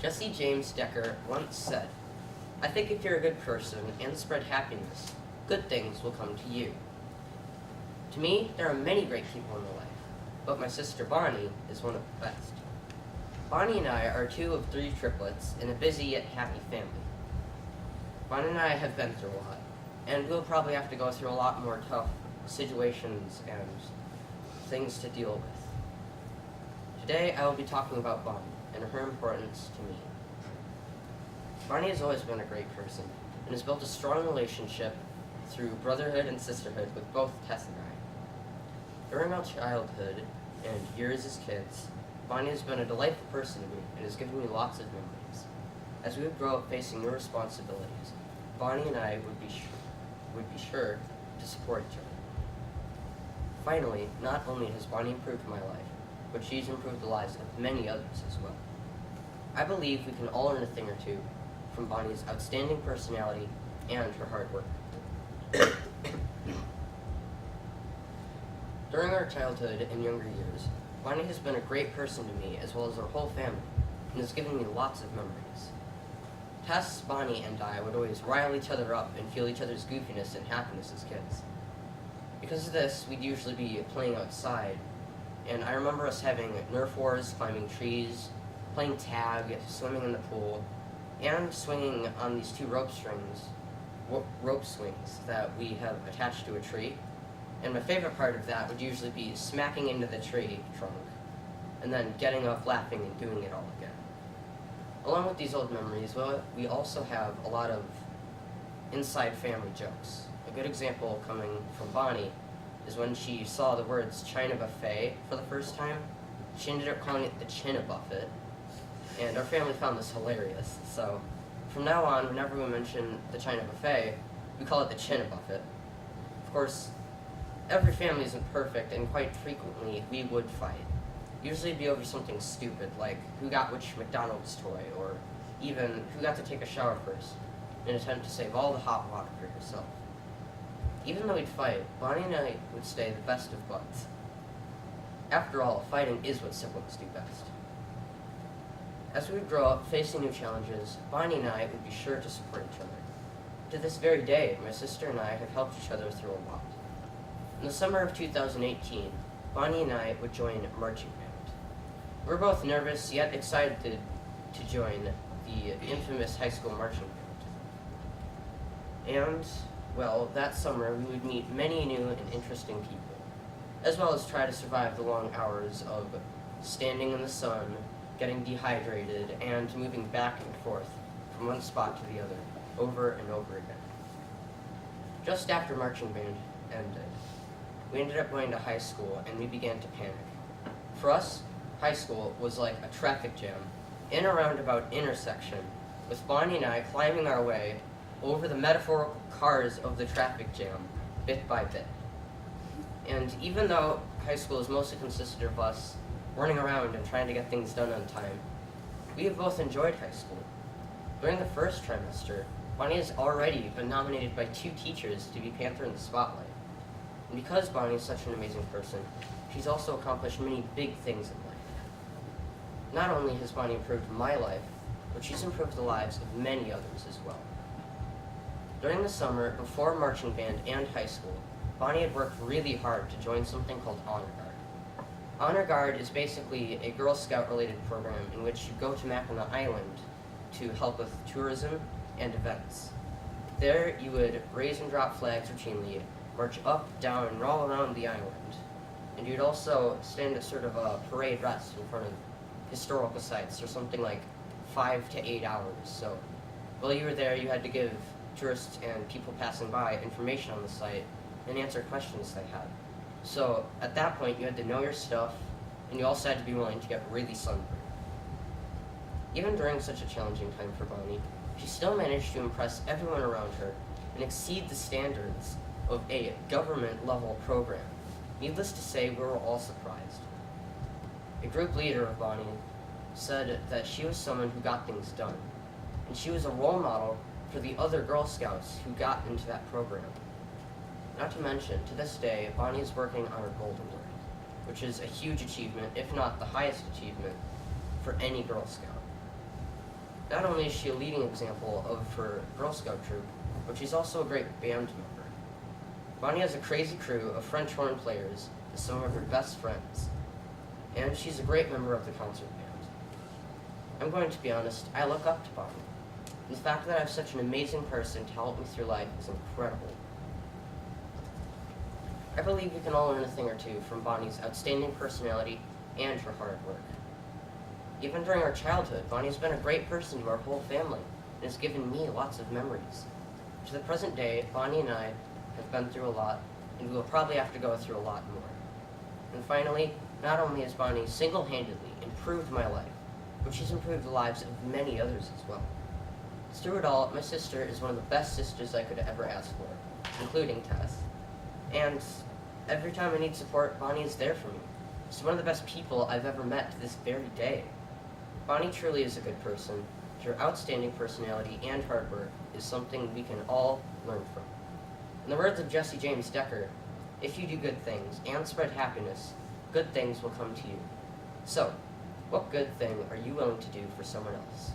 Jesse James Decker once said, "I think if you're a good person and spread happiness, good things will come to you." To me, there are many great people in my life, but my sister Bonnie is one of the best. Bonnie and I are two of three triplets in a busy yet happy family. Bonnie and I have been through a lot, and we'll probably have to go through a lot more tough situations and things to deal with. Today, I will be talking about Bonnie and her importance to me. Bonnie has always been a great person and has built a strong relationship through brotherhood and sisterhood with both Tess and I. During our childhood and years as kids, Bonnie has been a delightful person to me and has given me lots of memories. As we would grow up facing new responsibilities, Bonnie and I would be sure to support each other. Finally, not only has Bonnie improved my life, but she's improved the lives of many others as well. I believe we can all learn a thing or two from Bonnie's outstanding personality and her hard work. During our childhood and younger years, Bonnie has been a great person to me as well as our whole family, and has given me lots of memories. Tess, Bonnie, and I would always rile each other up and feel each other's goofiness and happiness as kids. Because of this, we'd usually be playing outside, and I remember us having Nerf wars, climbing trees, playing tag, swimming in the pool, and swinging on these two rope swings that we have attached to a tree. And my favorite part of that would usually be smacking into the tree trunk, and then getting up laughing and doing it all again. Along with these old memories, we also have a lot of inside family jokes. A good example coming from Bonnie is when she saw the words China Buffet for the first time. She ended up calling it the China Buffet, and our family found this hilarious. So from now on, whenever we mention the China Buffet, we call it the China Buffet. Of course, every family isn't perfect, and quite frequently we would fight. Usually it'd be over something stupid, like who got which McDonald's toy, or even who got to take a shower first, in an attempt to save all the hot water for herself. Even though we'd fight, Bonnie and I would stay the best of buds. After all, fighting is what siblings do best. As we would grow up facing new challenges, Bonnie and I would be sure to support each other. To this very day, my sister and I have helped each other through a lot. In the summer of 2018, Bonnie and I would join marching band. We were both nervous yet excited to join the infamous high school marching band. And, well, that summer we would meet many new and interesting people, as well as try to survive the long hours of standing in the sun, getting dehydrated, and moving back and forth from one spot to the other, over and over again. Just after marching band ended, we ended up going to high school, and we began to panic. For us, high school was like a traffic jam in a roundabout intersection, with Bonnie and I climbing our way over the metaphorical cars of the traffic jam, bit by bit. And even though high school is mostly consisted of us running around and trying to get things done on time, we have both enjoyed high school. During the first trimester, Bonnie has already been nominated by 2 teachers to be Panther in the Spotlight. And because Bonnie is such an amazing person, she's also accomplished many big things in life. Not only has Bonnie improved my life, but she's improved the lives of many others as well. During the summer, before marching band and high school, Bonnie had worked really hard to join something called Honor Guard. Honor Guard is basically a Girl Scout-related program in which you go to Mackinac Island to help with tourism and events. There, you would raise and drop flags routinely, march up, down, and all around the island. And you'd also stand at sort of a parade rest in front of historical sites for something like 5 to 8 hours. So while you were there, you had to give tourists and people passing by information on the site and answer questions they had. So at that point, you had to know your stuff, and you also had to be willing to get really sunburned. Even during such a challenging time for Bonnie, she still managed to impress everyone around her and exceed the standards of a government-level program. Needless to say, we were all surprised. A group leader of Bonnie said that she was someone who got things done, and she was a role model for the other Girl Scouts who got into that program. Not to mention, to this day, Bonnie is working on her Golden Award, which is a huge achievement, if not the highest achievement, for any Girl Scout. Not only is she a leading example of her Girl Scout troop, but she's also a great band member. Bonnie has a crazy crew of French horn players as some of her best friends, and she's a great member of the concert band. I'm going to be honest, I look up to Bonnie. The fact that I have such an amazing person to help me through life is incredible. I believe we can all learn a thing or two from Bonnie's outstanding personality and her hard work. Even during our childhood, Bonnie has been a great person to our whole family and has given me lots of memories. To the present day, Bonnie and I have been through a lot, and we will probably have to go through a lot more. And finally, not only has Bonnie single-handedly improved my life, but she's improved the lives of many others as well. Through it all, my sister is one of the best sisters I could ever ask for, including Tess. And every time I need support, Bonnie is there for me. She's one of the best people I've ever met to this very day. Bonnie truly is a good person. Her outstanding personality and hard work is something we can all learn from. In the words of Jesse James Decker, if you do good things and spread happiness, good things will come to you. So, what good thing are you willing to do for someone else?